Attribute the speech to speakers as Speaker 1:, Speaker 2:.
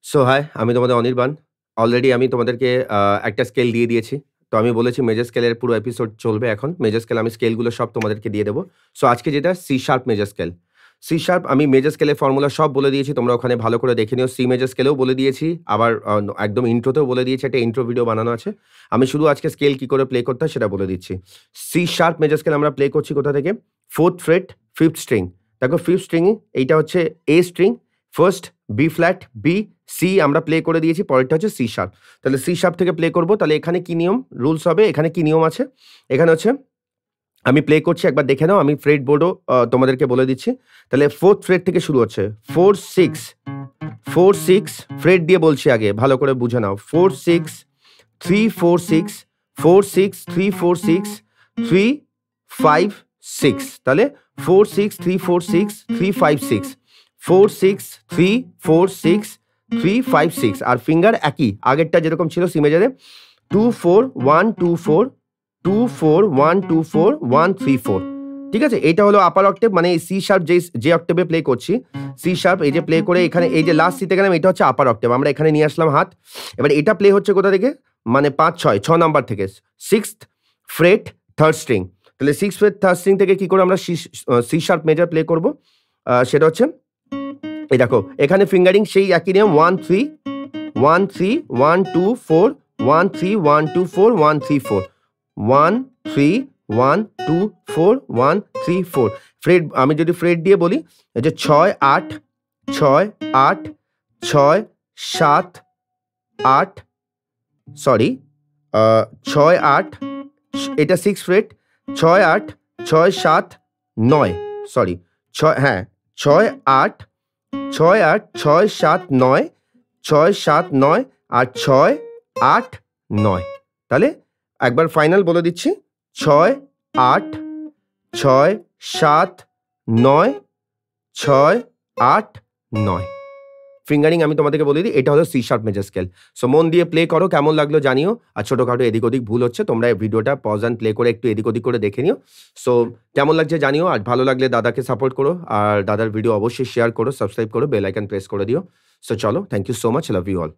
Speaker 1: So high, আমি তোমাদের Anirban. Already আমি তোমাদেরকে একটা স্কেল দিয়ে দিয়েছি। তো আমি বলেছি মেজর স্কেলের পুরো এপিসোড চলবে এখন। মেজর স্কেল আমি স্কেলগুলো সব তোমাদেরকে দিয়ে দেব। সো আজকে যেটা C sharp major scale. C sharp আমি মেজর স্কেলের ফর্মুলা সব বলে দিয়েছি। তোমরা ওখানে ভালো করে দেখে নিও। সি মেজর স্কেলেও বলে দিয়েছি। আবার একদম ইন্ট্রোতেও বলে দিয়েছি। একটা ইন্ট্রো ভিডিও বানানো আছে। আমি শুধু আজকে স্কেল কি করে প্লে করতে হয় সেটা বলে দিচ্ছি। সি শার্প মেজর স্কেল আমরা প্লে করছি কোথা থেকে? 4th freight, 5th string. দেখো 5th স্ট্রিং এইটা হচ্ছে A string, first B flat, B, C আমরা প্লে করে দিয়েছি। পরেরটা হচ্ছে সি শার্প। তাহলে সি শার্প থেকে প্লে করব। তাহলে এখানে কি নিয়ম রুলস হবে? এখানে কি নিয়ম আছে? এখানে হচ্ছে আমি প্লে করছি, একবার দেখে নাও। আমি ফ্রেট বোর্ডও তোমাদেরকে বলে দিচ্ছি। তাহলে 4th ফ্রেট থেকে শুরু হচ্ছে। 4, 6, 4, 6 ফ্রেট দিয়ে বলছি আগে ভালো করে বুঝে নাও। 4, 6, 3, 4, 6, 4, 6, 3, 4, 6, 3, 5, 6 তাহলে 4, 6, 3, 4, 6, 3, 5, 6, 4, 6, 3, 4, 6, 3, 5, 6 আর ফিঙ্গার একই আগেরটা যেরকম ছিল সি মেজারে 2, 4, 1, 2, 4, 2, 4, 1, 2, 4, 1, 3, 4। ঠিক আছে, এইটা হলো আপার অক্টেভ, মানে সি শার্প যে অক্টেভে প্লে করছি। সি শার্প এই যে প্লে করে এখানে এই যে লাস্ট সিতে গেলাম, এটা হচ্ছে আপার অক্টেভ। আমরা এখানে নিয়ে আসলাম হাত। এবার এটা প্লে হচ্ছে কোথা থেকে? মানে 5, 6 নাম্বার থেকে 6th ফ্রেট 3rd স্ট্রিং। তাহলে 6th ফ্রেট 3rd স্ট্রিং থেকে কি করে আমরা সি শার্প মেজর প্লে করব? সেটা হচ্ছে এই দেখো এখানে ফিঙ্গারিং সেই একই নিয়ম 1, 3, 1, 3, 1, 2, 4, 1, 3, 1, 2, 4, 1, 3, 4, 1, 3, 1, 2, 4, 1, 3, 4। ফ্রেট আমি যদি ফ্রেট দিয়ে বলি, এই যে 6, 8, 6, 8, 6, 7, 8, সরি 6, 8 এটা 6 ফ্রেট, 6, 8, 6, 7, 9 সরি 6 হ্যাঁ 6, 8, 6, 8, 6, 7, 9, 6, 7, 9 আর 6, 8, 9। তাহলে একবার ফাইনাল বলে দিচ্ছি 6, 8, 6, 7, 9, 6, 8, 9। ফিঙ্গারিং আমি তোমাদেরকে বলে দিই, এটা হলো C sharp major scale. So মন দিয়ে প্লে করো, কেমন লাগলো জানিও। আর ছোটখাটো এদিক ওদিক ভুল হচ্ছে, তোমরা এই ভিডিওটা পজ অ্যান্ড প্লে করে একটু এদিক ওদিক করে দেখে নিও। সো কেমন লাগছে জানিও। আর ভালো লাগলে দাদাকে সাপোর্ট করো, আর দাদার ভিডিও অবশ্যই শেয়ার করো, সাবস্ক্রাইব করো, বেল আইকন প্রেস করে দিও। সো চলো, thank you so much, love you all.